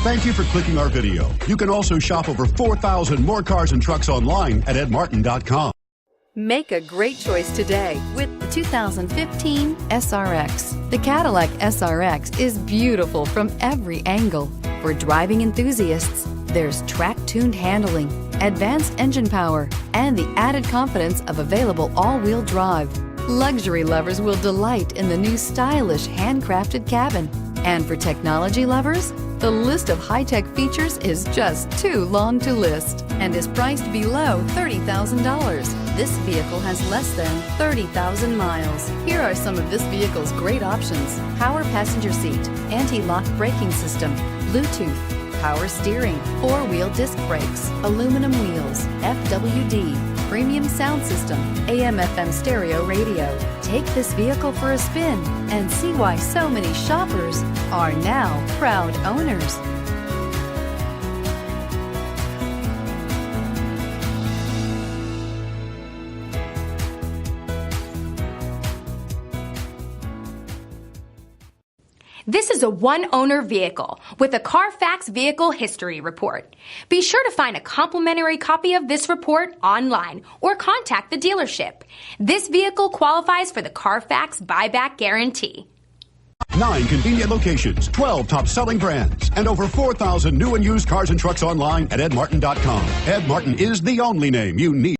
Thank you for clicking our video. You can also shop over 4,000 more cars and trucks online at edmartin.com. Make a great choice today with the 2015 SRX. The Cadillac SRX is beautiful from every angle. For driving enthusiasts, there's track-tuned handling, advanced engine power, and the added confidence of available all-wheel drive. Luxury lovers will delight in the new stylish handcrafted cabin. And for technology lovers, the list of high-tech features is just too long to list and is priced below $30,000. This vehicle has less than 30,000 miles. Here are some of this vehicle's great options: power passenger seat, anti-lock braking system, Bluetooth, power steering, four-wheel disc brakes, aluminum wheels, FWD, premium sound system, AM/FM stereo radio. Take this vehicle for a spin and see why so many shoppers are now proud owners. This is a one-owner vehicle with a CARFAX Vehicle History Report. Be sure to find a complimentary copy of this report online or contact the dealership. This vehicle qualifies for the CARFAX Buyback Guarantee. 9 convenient locations, 12 top-selling brands, and over 4,000 new and used cars and trucks online at edmartin.com. Ed Martin is the only name you need.